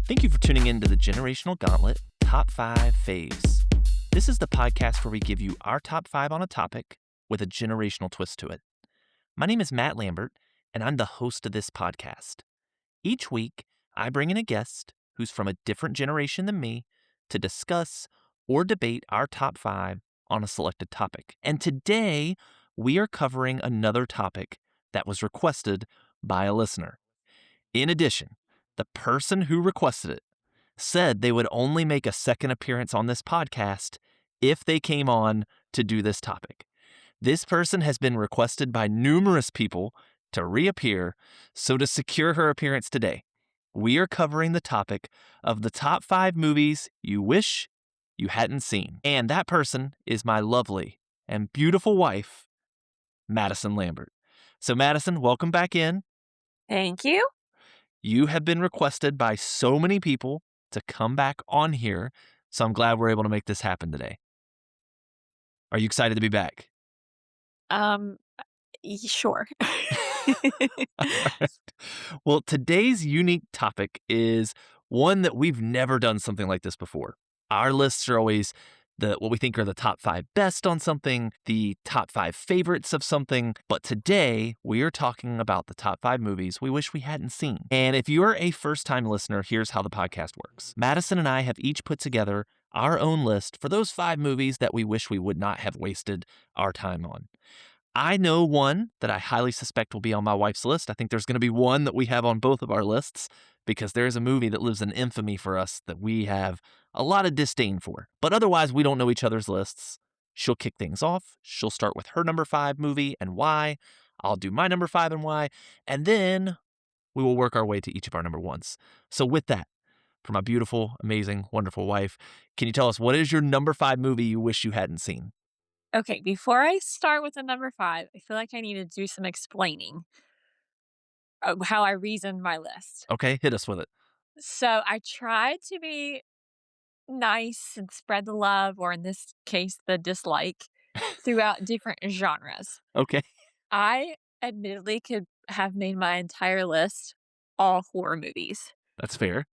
Thank you for tuning in to the Generational Gauntlet Top 5 Faves. This is the podcast where we give you our top 5 on a topic with a generational twist to it. My name is Matt Lambert, and I'm the host of this podcast. Each week, I bring in a guest who's from a different generation than me to discuss or debate our top 5 on a selected topic. And today, we are covering another topic that was requested by a listener. In addition, the person who requested it said they would only make a second appearance on this podcast if they came on to do this topic. This person has been requested by numerous people to reappear, so to secure her appearance today, we are covering the topic of the top 5 movies you wish you hadn't seen. And that person is my lovely and beautiful wife, Madison Lambert. So Madison, welcome back in. Thank you. You have been requested by so many people to come back on here, so I'm glad we're able to make this happen today. Are you excited to be back? Sure. Right. Well, today's unique topic is one that we've never done something like this before. Our lists are always what we think are the top 5 best on something, the top 5 favorites of something. But today, we are talking about the top 5 movies we wish we hadn't seen. And if you're a first-time listener, here's how the podcast works. Madison and I have each put together our own list for those 5 movies that we wish we would not have wasted our time on. I know one that I highly suspect will be on my wife's list. I think there's going to be one that we have on both of our lists because there is a movie that lives in infamy for us that we have a lot of disdain for. But otherwise, we don't know each other's lists. She'll kick things off. She'll start with her number 5 movie and why. I'll do my number 5 and why. And then we will work our way to each of our number 1s. So with that, for my beautiful, amazing, wonderful wife, can you tell us what is your number 5 movie you wish you hadn't seen? Okay, before I start with the number 5, I feel like I need to do some explaining of how I reasoned my list. Okay, hit us with it. So I tried to be nice and spread the love, or in this case, the dislike, throughout different genres. Okay. I admittedly could have made my entire list all horror movies. That's fair.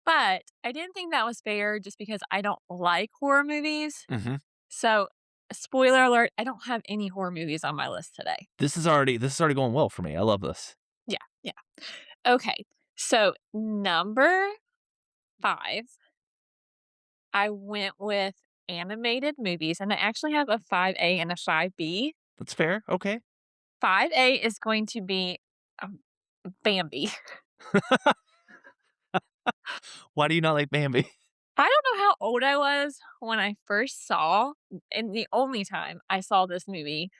But I didn't think that was fair just because I don't like horror movies. Mm-hmm. So, spoiler alert, I don't have any horror movies on my list today. This is already going well for me. I love this. Yeah. Okay. So, number 5, I went with animated movies, and I actually have a 5A and a 5B. That's fair. Okay. 5A is going to be Bambi. Why do you not like Bambi? I don't know how old I was when I first saw, and the only time I saw this movie,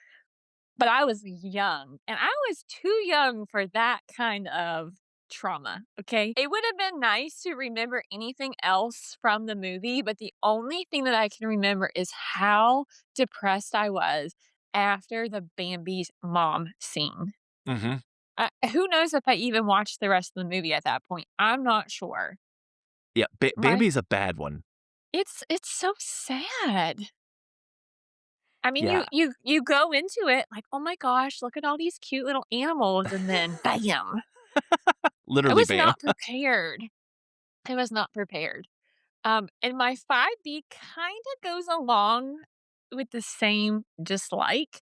but I was young, and I was too young for that kind of trauma, okay? It would have been nice to remember anything else from the movie, but the only thing that I can remember is how depressed I was after the Bambi's mom scene. Mm-hmm. Who knows if I even watched the rest of the movie at that point? I'm not sure. Yeah, Bambi's a bad one. It's so sad. I mean, Yeah. you go into it like, "Oh my gosh, look at all these cute little animals," and then bam. I Literally was bam. not prepared. I was not prepared. And my 5B kinda goes along with the same dislike,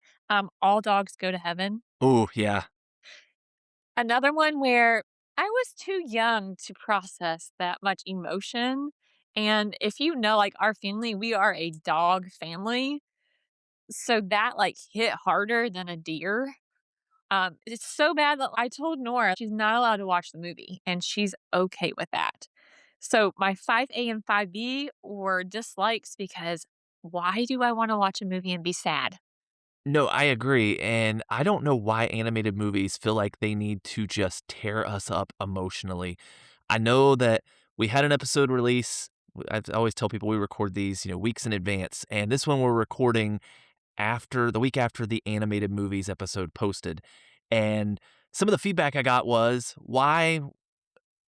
All Dogs Go to Heaven. Oh, yeah. Another one where I was too young to process that much emotion, and if you know, like, our family, we are a dog family, so that, like, hit harder than a deer. It's so bad that I told Nora she's not allowed to watch the movie, and she's okay with that. So my 5A and 5B were dislikes because why do I wanna watch a movie and be sad? No, I agree. And I don't know why animated movies feel like they need to just tear us up emotionally. I know that we had an episode release. I always tell people we record these, weeks in advance. And this one we're recording after the week after the animated movies episode posted. And some of the feedback I got was, why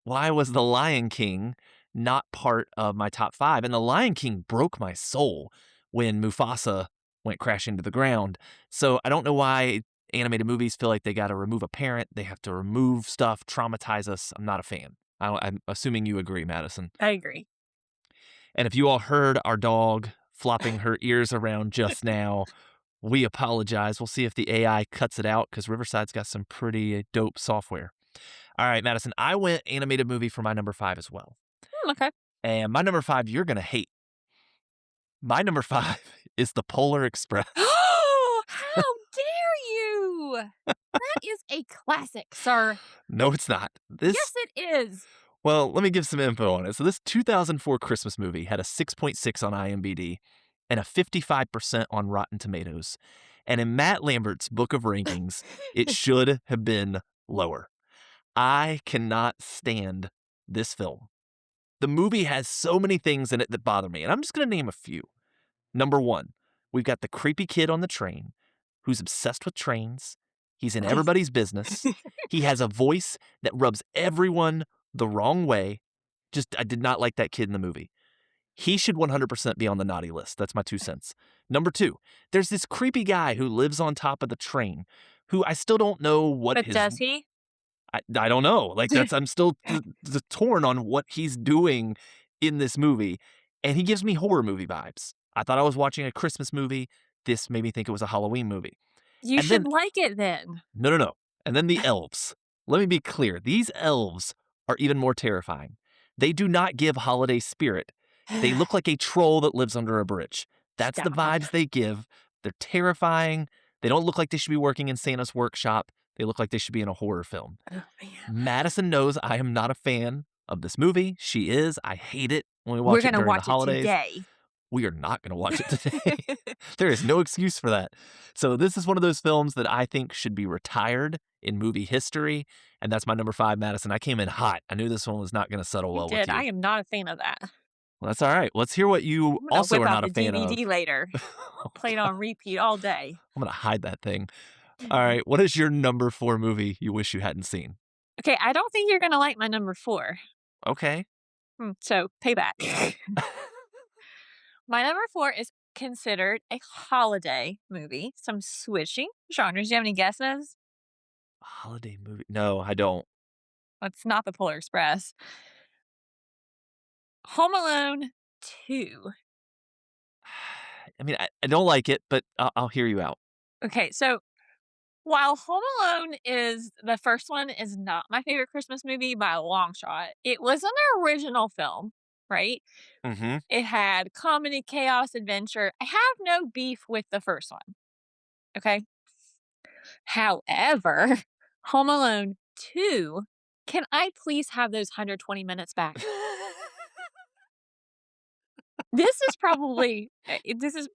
was The Lion King not part of my top 5? And The Lion King broke my soul when Mufasa went crashing to the ground. So I don't know why animated movies feel like they got to remove a parent. They have to remove stuff, traumatize us. I'm not a fan. I'm assuming you agree, Madison. I agree. And if you all heard our dog flopping her ears around just now, we apologize. We'll see if the AI cuts it out because Riverside's got some pretty dope software. All right, Madison, I went animated movie for my number 5 as well. Okay. And my number 5, you're going to hate. My number 5 is The Polar Express. Oh, how dare you! That is a classic, sir. No, it's not. Yes, it is. Well, let me give some info on it. So this 2004 Christmas movie had a 6.6 on IMDb and a 55% on Rotten Tomatoes. And in Matt Lambert's book of rankings, it should have been lower. I cannot stand this film. The movie has so many things in it that bother me, and I'm just going to name a few. Number 1, we've got the creepy kid on the train who's obsessed with trains. He's in everybody's business. He has a voice that rubs everyone the wrong way. I did not like that kid in the movie. He should 100% be on the naughty list. That's my 2 cents. Number 2, there's this creepy guy who lives on top of the train who I still don't know what But his... does he? I don't know. Like, I'm still torn on what he's doing in this movie. And he gives me horror movie vibes. I thought I was watching a Christmas movie. This made me think it was a Halloween movie. You And should then, like it then. no. And then the elves. Let me be clear. These elves are even more terrifying. They do not give holiday spirit. They look like a troll that lives under a bridge. That's the Stop. vibes they give. They're terrifying. They don't look like they should be working in Santa's workshop. They look like they should be in a horror film. Oh, man. Madison knows I am not a fan of this movie. She is. I hate it when we watch We're it going to during watch the holidays. it today. We are not going to watch it today. There is no excuse for that. So this is one of those films that I think should be retired in movie history. And that's my number 5, Madison. I came in hot. I knew this one was not going to settle well with you. I am not a fan of that. Well, that's all right. Let's hear what you also are not a fan of. DVD later. Play it on repeat all day. I'm going to hide that thing. All right. What is your number 4 movie you wish you hadn't seen? Okay, I don't think you're going to like my number 4. Okay. So, payback. My number 4 is considered a holiday movie. Some switching genres. Do you have any guesses? Holiday movie? No, I don't. It's not The Polar Express. Home Alone 2. I mean, I don't like it, but I'll hear you out. Okay, so while Home Alone is the first one is not my favorite Christmas movie by a long shot, it was an original film, right? Mm-hmm. It had comedy, chaos, adventure. I have no beef with the first one. Okay. However, Home Alone 2, can I please have those 120 minutes back? This is probably,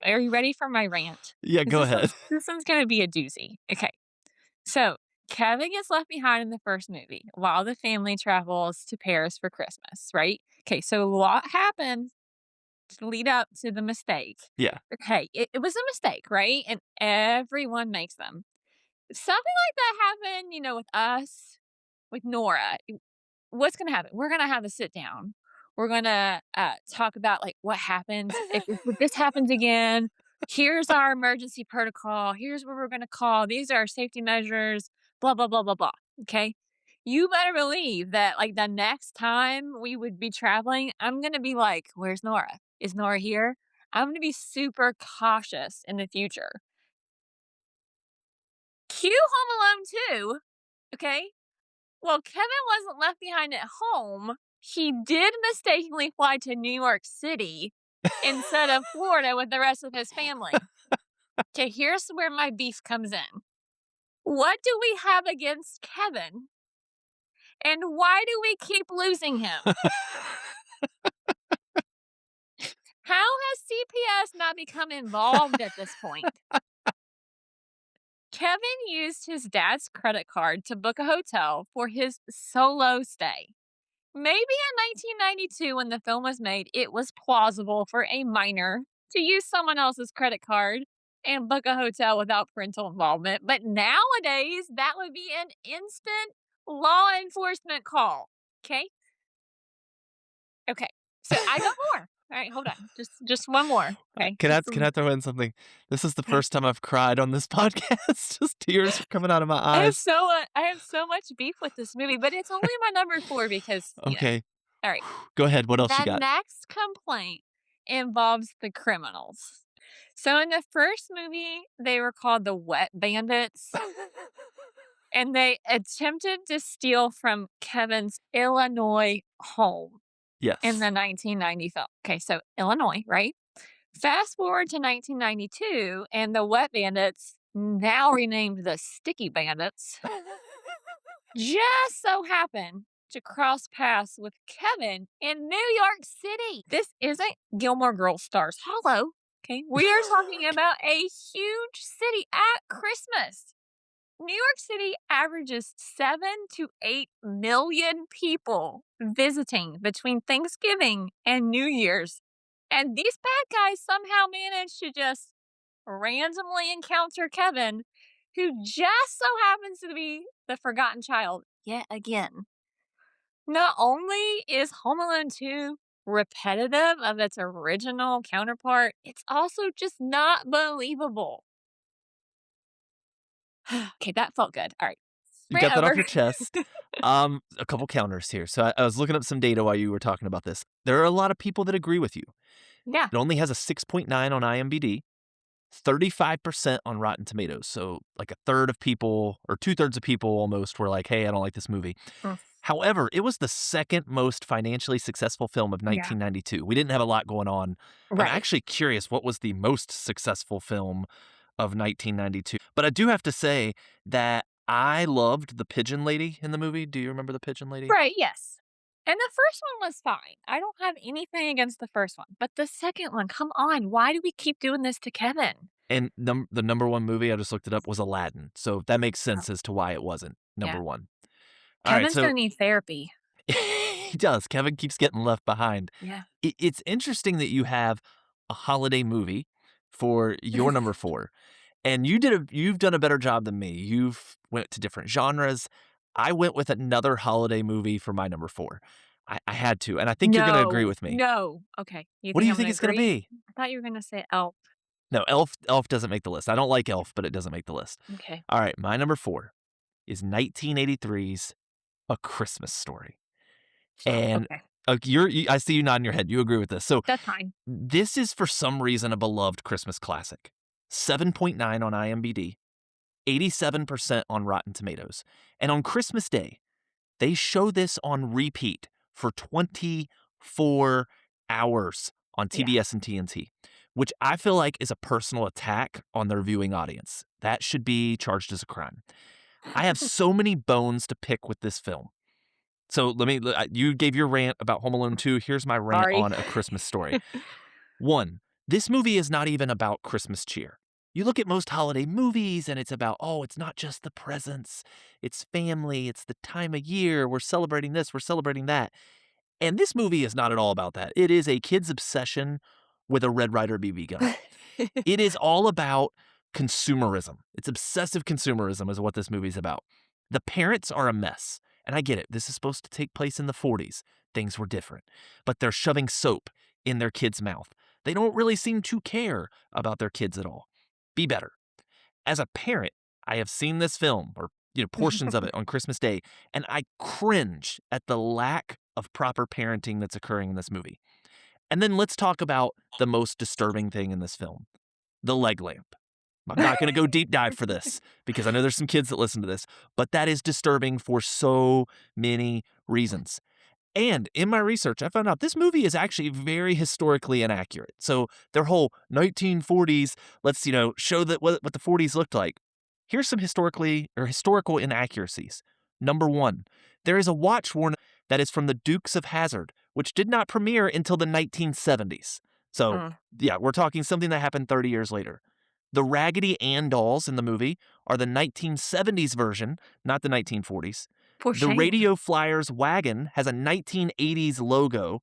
are you ready for my rant? Yeah, go ahead. This one's going to be a doozy. Okay. So Kevin gets left behind in the first movie while the family travels to Paris for Christmas, right? Okay. So a lot happened to lead up to the mistake. Yeah. Okay. It was a mistake, right? And everyone makes them. Something like that happened, with us, with Nora. What's going to happen? We're going to have a sit down. We're going to talk about what happens if this happens again. Here's our emergency protocol. Here's where we're going to call. These are our safety measures, blah, blah, blah, blah, blah. Okay. You better believe that the next time we would be traveling, I'm going to be like, where's Nora? Is Nora here? I'm going to be super cautious in the future. Cue Home Alone 2. Okay. Well, Kevin wasn't left behind at home. He did mistakenly fly to New York City instead of Florida with the rest of his family. Okay, here's where my beef comes in. What do we have against Kevin? And why do we keep losing him? How has CPS not become involved at this point? Kevin used his dad's credit card to book a hotel for his solo stay. Maybe in 1992, when the film was made, it was plausible for a minor to use someone else's credit card and book a hotel without parental involvement. But nowadays, that would be an instant law enforcement call. Okay. So I got more. All right, hold on. Just one more. Okay. Can I throw in something? This is the Okay. first time I've cried on this podcast. Just tears are coming out of my eyes. I have so much beef with this movie, but it's only my number 4 because, Okay. All right. Go ahead. What else you The got? next complaint involves the criminals. So in the first movie, they were called the Wet Bandits, and they attempted to steal from Kevin's Illinois home in Yes. the 1990 film. Okay, so Illinois, right? Fast forward to 1992, and the Wet Bandits, now renamed the Sticky Bandits, just so happen to cross paths with Kevin in New York City. This isn't Gilmore Girls Stars Hollow. Okay, we are talking about a huge city at Christmas. New York City averages 7 to 8 million people visiting between Thanksgiving and New Year's. And these bad guys somehow manage to just randomly encounter Kevin, who just so happens to be the forgotten child yet again. Not only is Home Alone 2 repetitive of its original counterpart, it's also just not believable. Okay, that felt good. All right. You Rant got that off over. your chest. A couple counters here. So I was looking up some data while you were talking about this. There are a lot of people that agree with you. Yeah. It only has a 6.9 on IMDb, 35% on Rotten Tomatoes. So like a third of people, or 2/3 of people almost, were like, hey, I don't like this movie. Mm, However, it was the second most financially successful film of yeah. 1992. We didn't have a lot going on. I'm Right. actually curious what was the most successful film of 1992. But I do have to say that I loved the pigeon lady in the movie. Do you remember the pigeon lady? Right. Yes. And the first one was fine. I don't have anything against the first one. But the second one, come on. Why do we keep doing this to Kevin? And the number one movie, I just looked it up, was Aladdin. So that makes Oh, sense as to why it wasn't yeah. number one. All right, Kevin's so going to need therapy. he does. Kevin keeps getting left behind. Yeah. It's interesting that you have a holiday movie for your number 4, and you've done a better job than me. You've went to different genres. I went with another holiday movie for my number 4. I had to, and I think you're going to agree No. with me. No. Okay. You What do think you I'm going think to it's going to agree? be? I thought you were going to say Elf. No, Elf doesn't make the list. I don't like Elf, but it doesn't make the list. Okay. All right, my number 4 is 1983's A Christmas Story. And Okay. I see you nodding your head. You agree with this. So That's fine. this is for some reason a beloved Christmas classic. 7.9 on IMDb, 87% on Rotten Tomatoes. And on Christmas Day, they show this on repeat for 24 hours on Yeah. TBS and TNT, which I feel like is a personal attack on their viewing audience. That should be charged as a crime. I have so many bones to pick with this film. So you gave your rant about Home Alone 2. Here's my rant Sorry. on A Christmas Story. 1, this movie is not even about Christmas cheer. You look at most holiday movies and it's about, oh, it's not just the presents, it's family, it's the time of year, we're celebrating this, we're celebrating that. And this movie is not at all about that. It is a kid's obsession with a Red Ryder BB gun. It is all about consumerism. It's obsessive consumerism is what this movie's about. The parents are a mess. And I get it. This is supposed to take place in the 40s. Things were different. But they're shoving soap in their kid's mouth. They don't really seem to care about their kids at all. Be better. As a parent, I have seen this film, or portions of it, on Christmas Day, and I cringe at the lack of proper parenting that's occurring in this movie. And then let's talk about the most disturbing thing in this film, the leg lamp. I'm not going to go deep dive for this because I know there's some kids that listen to this, but that is disturbing for so many reasons. And in my research, I found out this movie is actually very historically inaccurate. So their whole 1940s, let's show that what the 40s looked like. Here's some historical inaccuracies. Number 1, there is a watch worn that is from the Dukes of Hazzard, which did not premiere until the 1970s. So yeah, we're talking something that happened 30 years later. The Raggedy Ann dolls in the movie are the 1970s version, not the 1940s. For The shame. Radio Flyers wagon has a 1980s logo,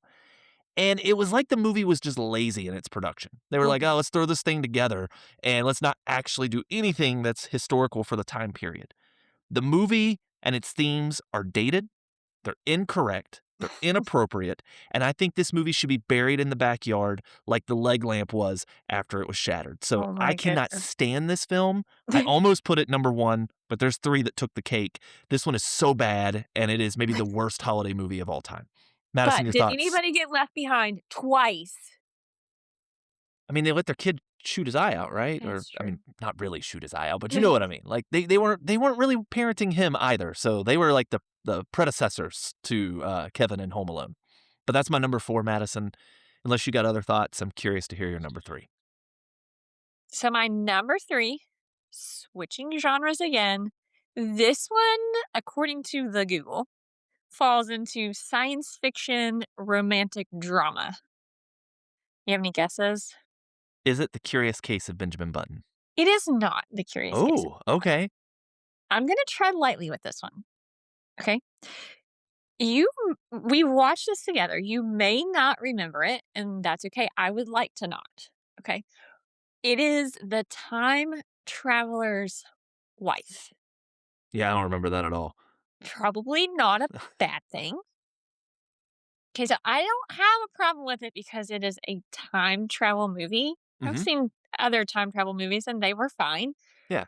and it was like the movie was just lazy in its production. They were like, oh, let's throw this thing together, and let's not actually do anything that's historical for the time period. The movie and its themes are dated, they're incorrect, They're inappropriate, and I think this movie should be buried in the backyard like the leg lamp was after it was shattered. So Oh I my cannot goodness. stand this film. I almost put it number one, but there's three that took the cake. This one is so bad, and it is maybe the worst holiday movie of all time. Madison, But your did thoughts? anybody get left behind twice? I mean, they let their kid shoot his eye out, right? Or That's I true. mean, not really shoot his eye out, but you know what I mean. Like they weren't really parenting him either. So they were like the predecessors to Kevin in Home Alone. But that's my number four, Madison. Unless you got other thoughts, I'm curious to hear your number three. So my number 3, switching genres again. This one, according to the Google, falls into science fiction romantic drama. You have any guesses? Is it The Curious Case of Benjamin Button? It is not The Curious Case of Oh, okay. I'm gonna tread lightly with this one, okay? You we watched this together. You may not remember it, and that's okay. I would like to not, okay? It is the time traveler's wife. Yeah, I don't remember that at all. Probably not a bad thing. Okay, so I don't have a problem with it because it is a time travel movie. I've Hmm. seen other time travel movies and they were fine. Yeah.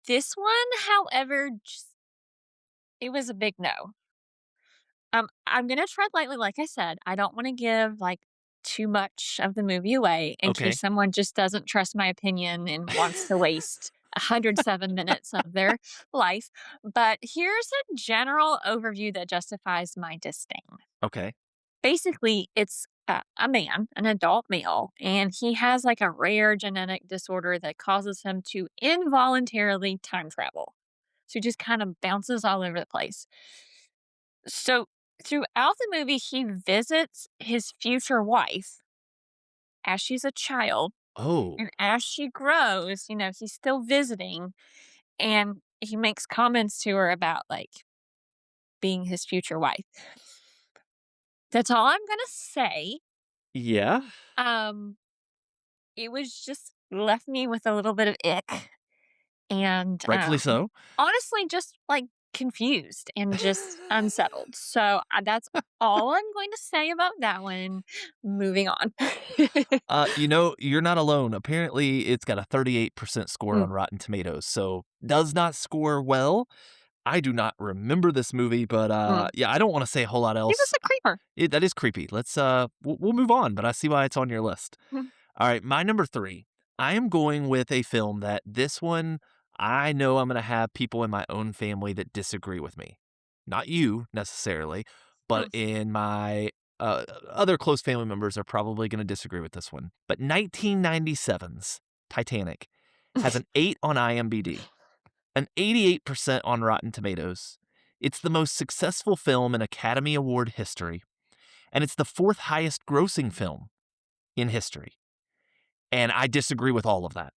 This one, however, just it was a big no. I'm gonna tread lightly, like I said. I don't want to give like too much of the movie away in Okay. case someone just doesn't trust my opinion and wants to waste 107 minutes of their life. But here's a general overview that justifies my disdain. Okay. Basically, it's a man, an adult male, and he has like a rare genetic disorder that causes him to involuntarily time travel. So he just kind of bounces all over the place. So throughout the movie, he visits his future wife as she's a child. Oh, And as she grows, he's still visiting and he makes comments to her about like being his future wife. That's all I'm going to say. yeah. Um, it was just left me with a little bit of ick and Rightfully so. honestly just like confused and just unsettled. So that's all I'm going to say about that one. Moving on. You're not alone. Apparently, it's got a 38% score Mm, on Rotten Tomatoes, so does not score well. I do not remember this movie, but mm. yeah, I don't want to say a whole lot It was else. a creeper. That is creepy. We'll move on, but I see why it's on your list. Mm, All right, my number three. I am going with a film that this one I know I'm going to have people in my own family that disagree with me. Not you necessarily, but mm. in my other close family members are probably going to disagree with this one. But 1997's Titanic has an 8 on IMDb, an 88% on Rotten Tomatoes. It's the most successful film in Academy Award history, and it's the fourth highest grossing film in history. And I disagree with all of that.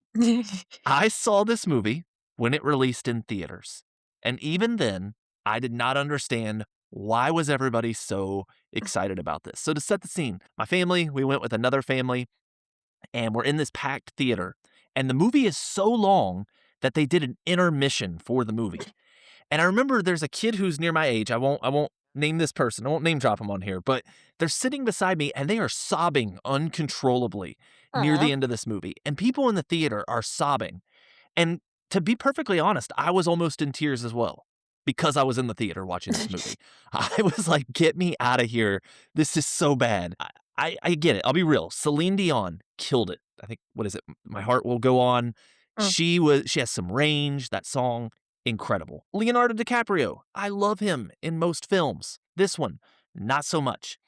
I saw this movie when it released in theaters. And even then, I did not understand why was everybody so excited about this. So to set the scene, my family, we went with another family, and we're in this packed theater. And the movie is so long that they did an intermission for the movie. And I remember there's a kid who's near my age. I won't name this person. I won't name drop him on here, but they're sitting beside me and they are sobbing uncontrollably near Aw. the end of this movie. And people in the theater are sobbing. And to be perfectly honest, I was almost in tears as well because I was in the theater watching this movie. I was like, get me out of here. This is so bad. I get it. I'll be real. Celine Dion killed it. I think, what is it? My Heart Will Go On. Mm. She has some range. That song, incredible. Leonardo DiCaprio. I love him in most films. This one, not so much.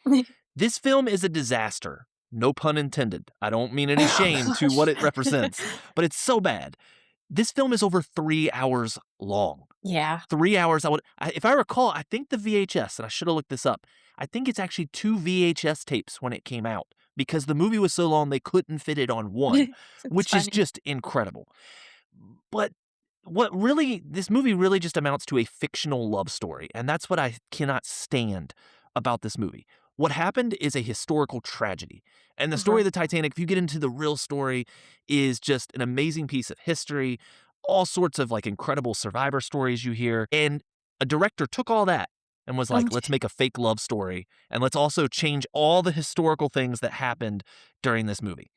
This film is a disaster. No pun intended. I don't mean any Oh shame to gosh. what it represents, but it's so bad. This film is over 3 hours long. Yeah. 3 hours. If I recall, I think the VHS, and I should have looked this up, I think it's actually 2 VHS tapes when it came out because the movie was so long they couldn't fit it on one, It's which is funny. just incredible. But this movie really just amounts to a fictional love story, and that's what I cannot stand about this movie. What happened is a historical tragedy. And the story Mhm. of the Titanic, if you get into the real story, is just an amazing piece of history, all sorts of like incredible survivor stories you hear. And a director took all that and was like, let's make a fake love story, and let's also change all the historical things that happened during this movie.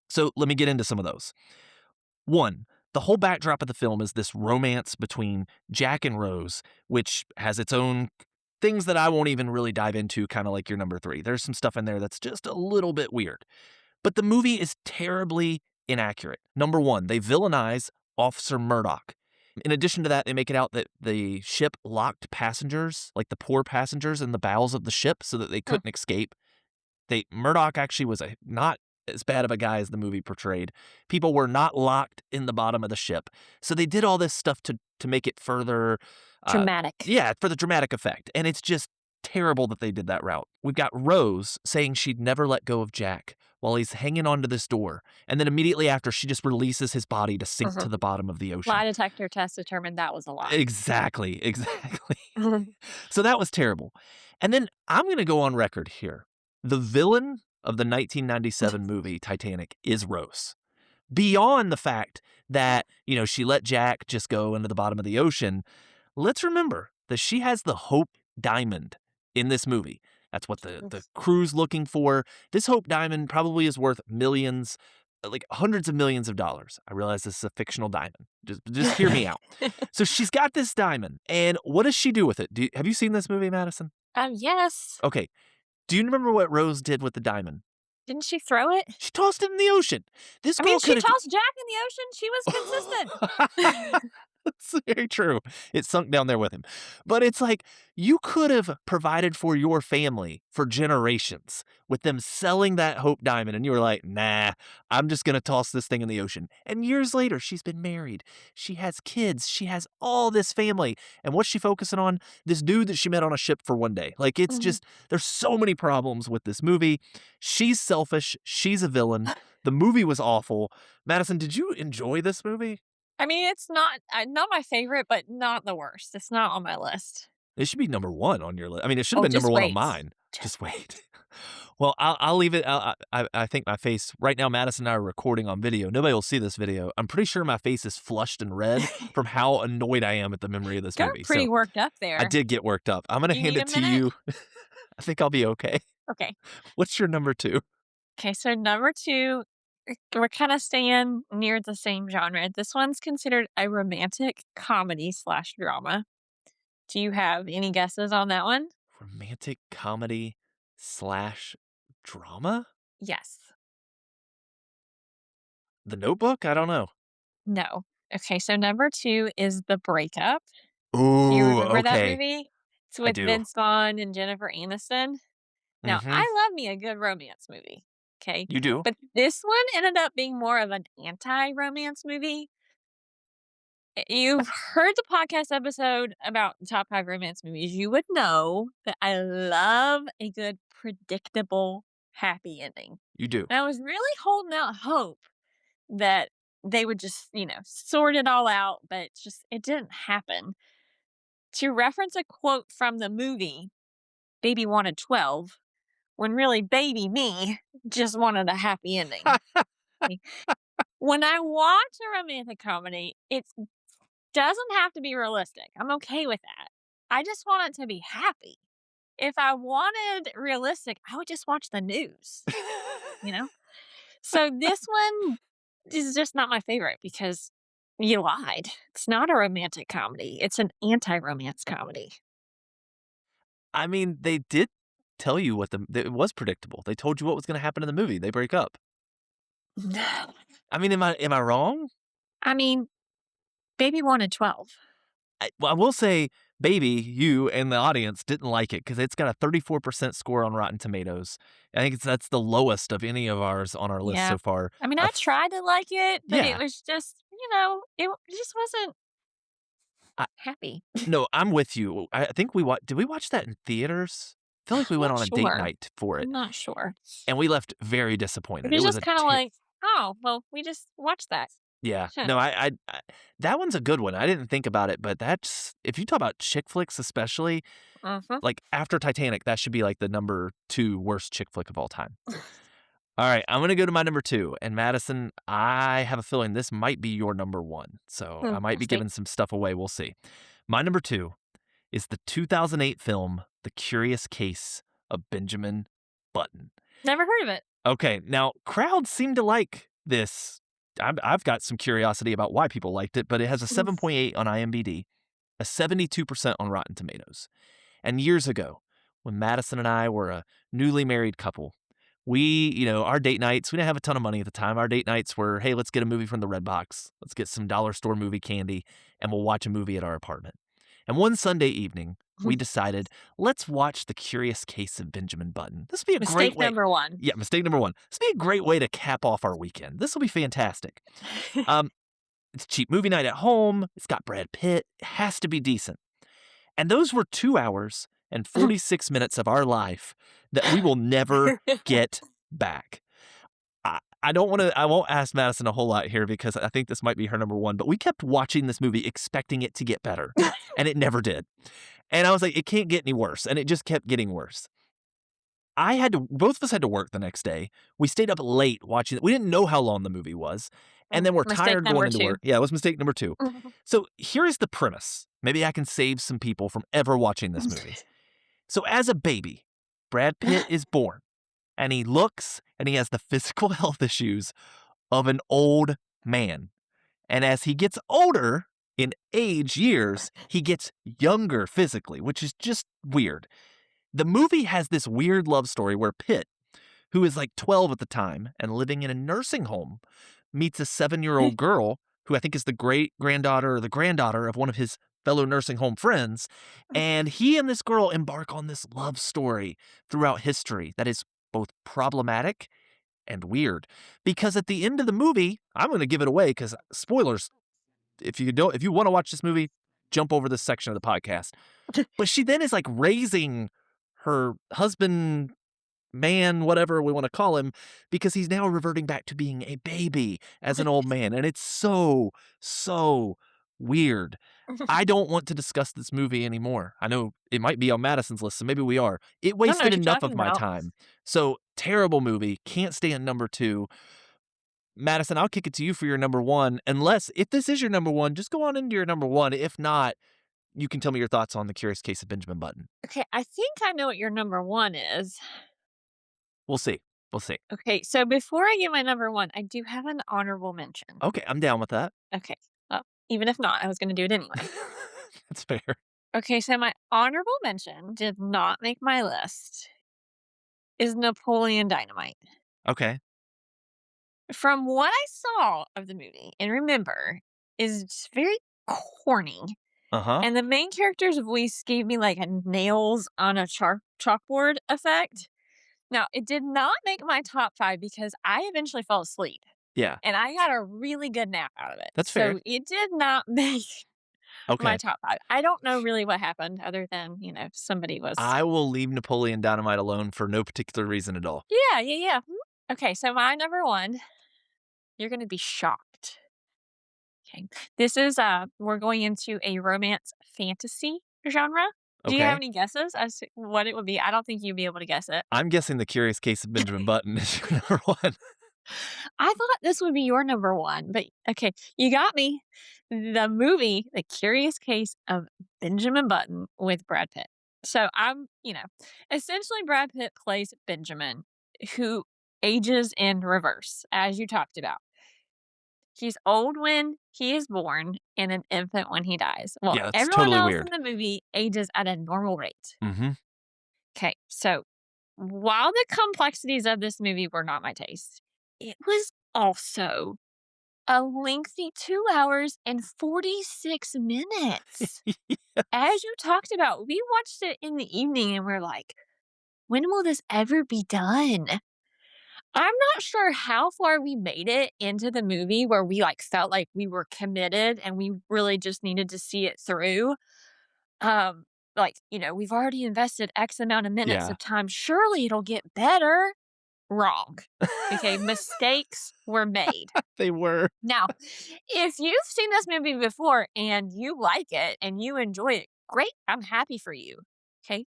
So let me get into some of those. One, the whole backdrop of the film is this romance between Jack and Rose, which has its own things that I won't even really dive into, kind of like your number 3. There's some stuff in there that's just a little bit weird. But the movie is terribly inaccurate. Number 1, they villainize Officer Murdoch. In addition to that, they make it out that the ship locked passengers, like the poor passengers, in the bowels of the ship so that they couldn't escape. Murdoch actually was not as bad of a guy as the movie portrayed. People were not locked in the bottom of the ship. So they did all this stuff to make it further Dramatic. Yeah, for the dramatic effect. And it's just terrible that they did that route. We've got Rose saying she'd never let go of Jack while he's hanging onto this door. And then immediately after, she just releases his body to sink to the bottom of the ocean. Lie detector test determined that was a lie. Exactly. So that was terrible. And then I'm going to go on record here. The villain of the 1997 movie Titanic is Rose. Beyond the fact that, she let Jack just go into the bottom of the ocean, let's remember that she has the Hope Diamond in this movie. That's what the crew's looking for. This Hope Diamond probably is worth millions, like hundreds of millions of dollars. I realize this is a fictional diamond. Just hear me out. So she's got this diamond, and what does she do with it? Have you seen this movie, Madison? Yes. Okay. Do you remember what Rose did with the diamond? Didn't she throw it? She tossed it in the ocean. She tossed Jack in the ocean. She was consistent. That's very true. It sunk down there with him. But it's like, you could have provided for your family for generations with them selling that Hope Diamond, and you were like, nah, I'm just going to toss this thing in the ocean. And years later, she's been married. She has kids. She has all this family. And what's she focusing on? This dude that she met on a ship for one day. Like, it's just, there's so many problems with this movie. She's selfish. She's a villain. The movie was awful. Madison, did you enjoy this movie? It's not my favorite, but not the worst. It's not on my list. It should be number 1 on your list. It should have been number 1 on mine. Just wait. Well, I'll leave it. I think my face right now, Madison and I are recording on video. Nobody will see this video. I'm pretty sure my face is flushed and red from how annoyed I am at the memory of this movie. Got pretty worked up there. I did get worked up. I'm going to hand it to you. I think I'll be okay. Okay. What's your number 2? Okay, so number 2, we're kind of staying near the same genre. This one's considered a romantic comedy/drama. Do you have any guesses on that one? Romantic comedy/drama? Yes. The Notebook? I don't know. No. Okay, so number 2 is The Breakup. Ooh, Do you remember that okay. movie? It's with Vince Vaughn and Jennifer Aniston. Now, I love me a good romance movie. Okay. You do? But this one ended up being more of an anti-romance movie. You've heard the podcast episode about the top 5 romance movies. You would know that I love a good, predictable, happy ending. You do. And I was really holding out hope that they would just, sort it all out, but it didn't happen. To reference a quote from the movie, Baby Wanted 12, when really baby me just wanted a happy ending. When I watch a romantic comedy, it doesn't have to be realistic. I'm okay with that. I just want it to be happy. If I wanted realistic, I would just watch the news, So this one is just not my favorite because you lied. It's not a romantic comedy. It's an anti-romance comedy. They did tell you it was predictable. They told you what was going to happen in the movie. They break up. Am I wrong? Baby Wanted 12. I will say, Baby, you and the audience didn't like it because it's got a 34% score on Rotten Tomatoes. I think that's the lowest of any of ours on our list so far. I tried to like it, but it was just, it just wasn't happy. No, I'm with you. I think did we watch that in theaters? I feel like we went on a date night for it. I'm not sure. And we left very disappointed. It was just kind of like, oh, well, we just watched that. Yeah. No, I that one's a good one. I didn't think about it, but if you talk about chick flicks especially, like after Titanic, that should be like the number 2 worst chick flick of all time. All right, I'm going to go to my number 2. And Madison, I have a feeling this might be your number 1. So I might be giving some stuff away. We'll see. My number 2 is the 2008 film The Curious Case of Benjamin Button. Never heard of it. Okay, now crowds seem to like this. I've got some curiosity about why people liked it, but it has a 7.8 on IMDb, a 72% on Rotten Tomatoes. And years ago, when Madison and I were a newly married couple, our date nights, we didn't have a ton of money at the time. Our date nights were, hey, let's get a movie from the Redbox. Let's get some dollar store movie candy, and we'll watch a movie at our apartment. And one Sunday evening, we decided, let's watch The Curious Case of Benjamin Button. This would be a great Mistake way. number one. Yeah, mistake number one. This would be a great way to cap off our weekend. This will be fantastic. It's a cheap movie night at home. It's got Brad Pitt. It has to be decent. And those were 2 hours and 46 minutes of our life that we will never get back. I won't ask Madison a whole lot here because I think this might be her number one, but we kept watching this movie expecting it to get better, and it never did. And I was like, it can't get any worse, and it just kept getting worse. Both of us had to work the next day. We stayed up late watching it. We didn't know how long the movie was, and then we're Mistake tired number going into two. work. Yeah, it was mistake number 2. So here is the premise. Maybe I can save some people from ever watching this movie. So as a baby, Brad Pitt is born, and he looks and he has the physical health issues of an old man. And as he gets older in age years, he gets younger physically, which is just weird. The movie has this weird love story where Pitt, who is like 12 at the time and living in a nursing home, meets a 7-year-old girl who I think is the great-granddaughter or the granddaughter of one of his fellow nursing home friends. And he and this girl embark on this love story throughout history that is both problematic and weird. Because at the end of the movie, I'm going to give it away because spoilers, if you want to watch this movie, jump over this section of the podcast. But she then is like raising her husband, man, whatever we want to call him, because he's now reverting back to being a baby as an old man. And it's so, so weird. I don't want to discuss this movie anymore. I know it might be on Madison's list, so maybe we are. It what wasted you're enough of talking my about. time. So terrible movie. Can't stay in number 2. Madison, I'll kick it to you for your number 1. If this is your number 1, just go on into your number 1. If not, you can tell me your thoughts on The Curious Case of Benjamin Button. Okay, I think I know what your number one is. We'll see. We'll see. Okay, so before I give my number one, I do have an honorable mention. Okay, I'm down with that. Okay, even if not, I was going to do it anyway. That's fair. Okay, so my honorable mention did not make my list. Is Napoleon Dynamite. Okay. From what I saw of the movie and remember, is just very corny. Uh-huh. And the main character's voice gave me like a nails on a chalkboard effect. Now, it did not make my top 5 because I eventually fell asleep. Yeah. And I got a really good nap out of it. That's fair. So it did not make my top 5. I don't know really what happened other than, somebody was. I will leave Napoleon Dynamite alone for no particular reason at all. Yeah. Okay, so my number 1, you're going to be shocked. Okay. This is, we're going into a romance fantasy genre. Do you have any guesses as to what it would be? I don't think you'd be able to guess it. I'm guessing The Curious Case of Benjamin Button is your number 1. I thought this would be your number 1, but okay, you got me. The movie, The Curious Case of Benjamin Button with Brad Pitt. So essentially Brad Pitt plays Benjamin, who ages in reverse, as you talked about. He's old when he is born and an infant when he dies. Well, yeah, that's everyone totally else weird. in the movie ages at a normal rate. Mm-hmm. Okay, so while the complexities of this movie were not my taste, it was also a lengthy 2 hours and 46 minutes. As you talked about, we watched it in the evening and we're like, when will this ever be done? I'm not sure how far we made it into the movie where we felt like we were committed and we really just needed to see it through. We've already invested X amount of minutes of time. Surely it'll get better. Wrong. Okay, mistakes were made. They were. Now, if you've seen this movie before and you like it and you enjoy it, great. I'm happy for you. Okay,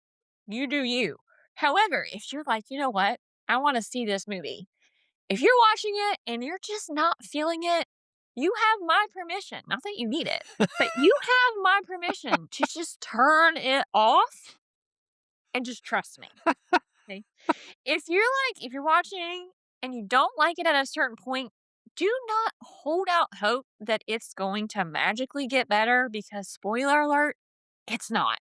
you do you. However, if you're like, you know what? I want to see this movie. If you're watching it and you're just not feeling it, you have my permission, not that you need it, but you have my permission to just turn it off and just trust me. Okay? If you're watching and you don't like it at a certain point, do not hold out hope that it's going to magically get better because spoiler alert, it's not.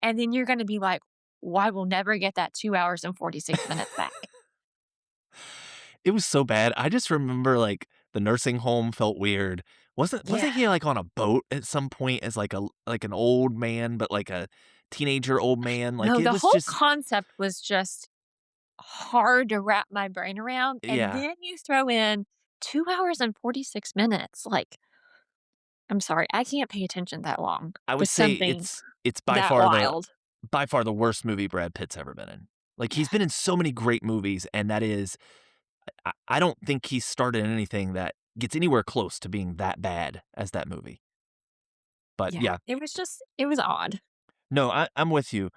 And then you're going to be like, well, I will never get that 2 hours and 46 minutes back. It was so bad. I just remember, like, the nursing home felt weird. Yeah. Wasn't he, like, on a boat at some point as, like, an old man, but, like, a teenager old man? Like, No, it the was whole just concept was just hard to wrap my brain around. And yeah. then you throw in 2 hours and 46 minutes. Like, I'm sorry, I can't pay attention that long I would with say something it's that wild. by far the worst movie Brad Pitt's ever been in. Like, Yeah. he's been in so many great movies, and that is I don't think he's started in anything that gets anywhere close to being that bad as that movie. But, Yeah. yeah. It was odd. No, I'm with you.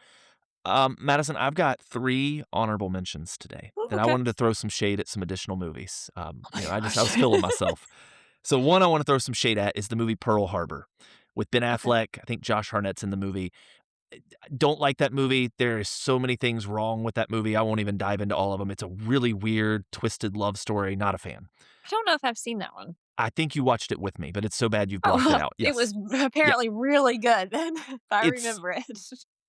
Madison, I've got 3 honorable mentions today Oh, that I okay. wanted to throw some shade at some additional movies. Oh my I gosh. was feeling myself. So one I want to throw some shade at is the movie Pearl Harbor with Ben Okay. Affleck. I think Josh Hartnett's in the movie. Don't like that movie. There is so many things wrong with that movie. I won't even dive into all of them. It's a really weird, twisted love story. Not a fan. I don't know if I've seen that one. I think you watched it with me, but it's so bad you've Oh, blocked it well, out. it Yes. was Yeah. apparently really good then, if I It's remember it.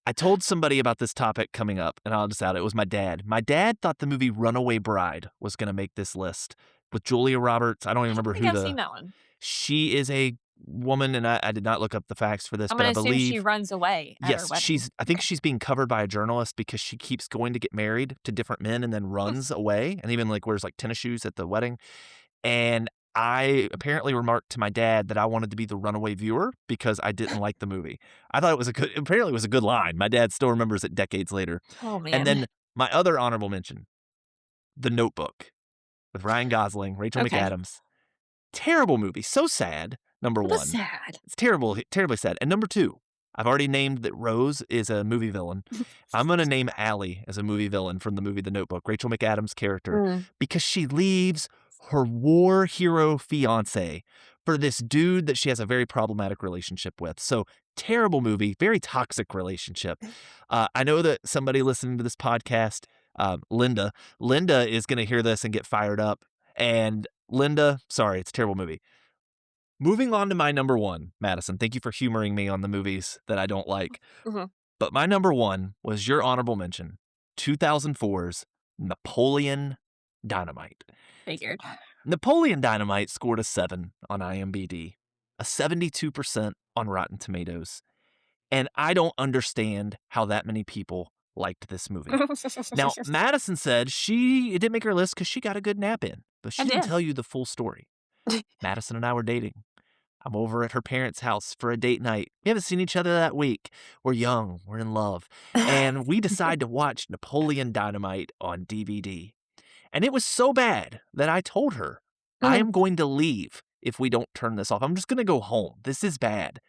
I told somebody about this topic coming up, and I'll just out. It was my dad. My dad thought the movie Runaway Bride was going to make this list with Julia Roberts. I don't I even don't remember think who I've seen that one. she is a woman, and I did not look up the facts for this, I'm but gonna I assume she believe, runs away at her yes, wedding. I think Okay. she's being covered by a journalist because she keeps going to get married to different men and then Hmm. runs away and even like wears like tennis shoes at the wedding. And I apparently remarked to my dad that I wanted to be the runaway viewer because I didn't like the movie. I thought apparently it was a good line. My dad still remembers it decades later. Oh, And man. then my other honorable mention, The Notebook with Ryan Gosling, Rachel Okay. McAdams. Terrible movie. So sad, number It was one. sad. It's terrible, terribly sad. And number two, I've already named that Rose is a movie villain. I'm going to name Allie as a movie villain from the movie The Notebook, Rachel McAdams' character, Mm. because she leaves her war hero fiance for this dude that she has a very problematic relationship with. So, terrible movie, very toxic relationship. I know that somebody listening to this podcast, Linda is going to hear this and get fired up. And Linda, sorry, it's a terrible movie. Moving on to my number one, Madison. Thank you for humoring me on the movies that I don't like. Mhm. But my number one was your honorable mention, 2004's Napoleon Dynamite. Figured. Napoleon Dynamite scored a 7 on IMDb, a 72% on Rotten Tomatoes. And I don't understand how that many people liked this movie. Now, Madison said it didn't make her list because she got a good nap in, but I she didn't did. tell you the full story. Madison and I were dating. I'm over at her parents' house for a date night. We haven't seen each other that week. We're young, we're in love. And we decide to watch Napoleon Dynamite on DVD. And it was so bad that I told her, I Mhm. am going to leave if we don't turn this off. I'm just going to go home. This is bad.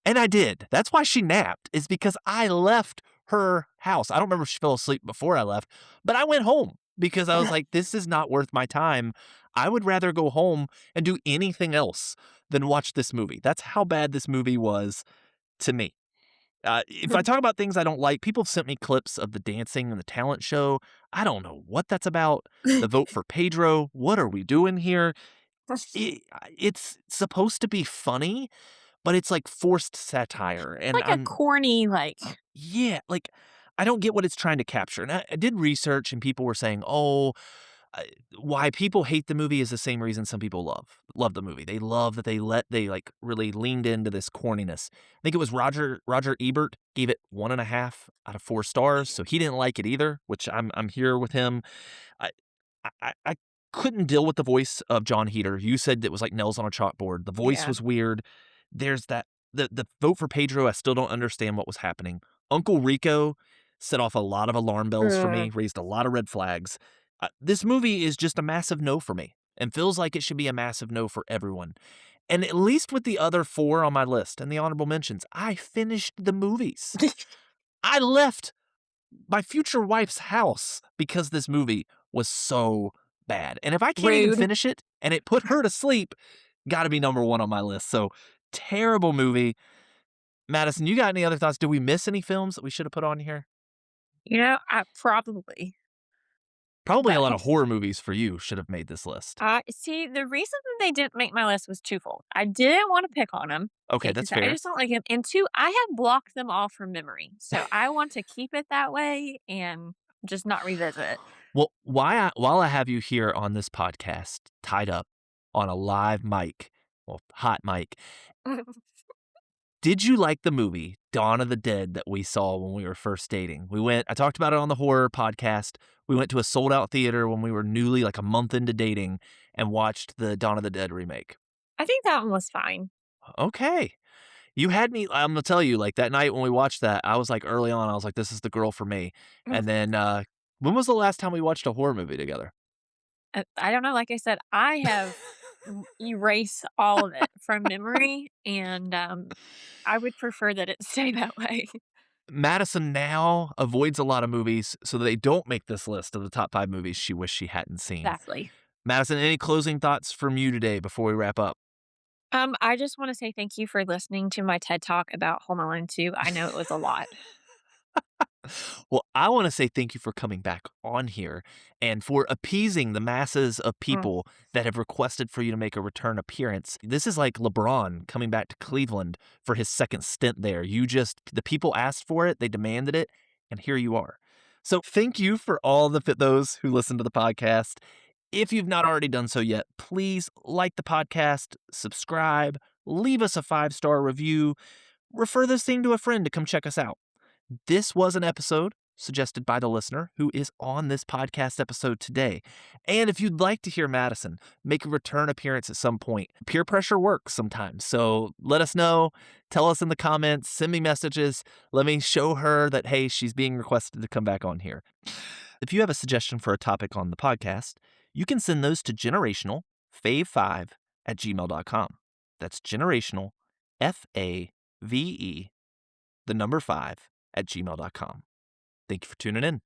And I did. That's why she napped, is because I left her house. I don't remember if she fell asleep before I left, but I went home because I was like, this is not worth my time. I would rather go home and do anything else than watch this movie. That's how bad this movie was to me. If I talk about things I don't like, people have sent me clips of the dancing and the talent show. I don't know what that's about. The vote for Pedro. What are we doing here? It's supposed to be funny, but it's like forced satire. And Like a corny, like yeah, like I don't get what it's trying to capture. And I did research and people were saying, oh, uh, why people hate the movie is the same reason some people love the movie. They love that they like really leaned into this corniness. I think it was Roger Ebert gave it 1.5 out of 4 stars, so he didn't like it either, which I'm here with him. I I couldn't deal with the voice of John Heater. You said it was like nails on a chalkboard. The voice yeah. was weird. There's that the vote for Pedro. I still don't understand what was happening. Uncle Rico set off a lot of alarm bells for me, Mm. raised a lot of red flags. This movie is just a massive no for me and feels like it should be a massive no for everyone. And at least with the other 4 on my list and the honorable mentions, I finished the movies. I left my future wife's house because this movie was so bad. And if I can't even Rude. finish it and it put her to sleep, got to be number one on my list. So terrible movie. Madison, you got any other thoughts? Did we miss any films that we should have put on here? I probably, Probably a but lot of horror movies for you should have made this list. see, the reason that they didn't make my list was twofold. I didn't want to pick on them, Okay, that's because I fair. just don't like them, and two, I have blocked them all from memory, so I want to keep it that way and just not revisit. Well, while I have you here on this podcast, tied up on a live mic, well, hot mic, did you like the movie Dawn of the Dead that we saw when we were first dating? I talked about it on the horror podcast. We went to a sold out theater when we were newly like a month into dating and watched the Dawn of the Dead remake. I think that one was fine. Okay. You had me, I'm gonna tell you, like that night when we watched that, I was like early on, I was like, this is the girl for me. And then when was the last time we watched a horror movie together? I don't know, like I said, I have erased all of it from memory, and, I would prefer that it stay that way. Madison now avoids a lot of movies so that they don't make this list of the top 5 movies she wished she hadn't seen. Exactly. Madison, any closing thoughts from you today before we wrap up? I just wanna say thank you for listening to my TED Talk about Home Alone 2. I know it was a lot. Well, I want to say thank you for coming back on here and for appeasing the masses of Mm. people that have requested for you to make a return appearance. This is like LeBron coming back to Cleveland for his second stint there. The people asked for it, they demanded it, and here you are. So thank you for all those who listen to the podcast. If you've not already done so yet, please like the podcast, subscribe, leave us a 5-star review, refer this thing to a friend to come check us out. This was an episode suggested by the listener who is on this podcast episode today. And if you'd like to hear Madison make a return appearance at some point, peer pressure works sometimes. So let us know. Tell us in the comments. Send me messages. Let me show her that, hey, she's being requested to come back on here. If you have a suggestion for a topic on the podcast, you can send those to generationalfave5@gmail.com. That's generational, FAVE, the number 5 at gmail.com. Thank you for tuning in.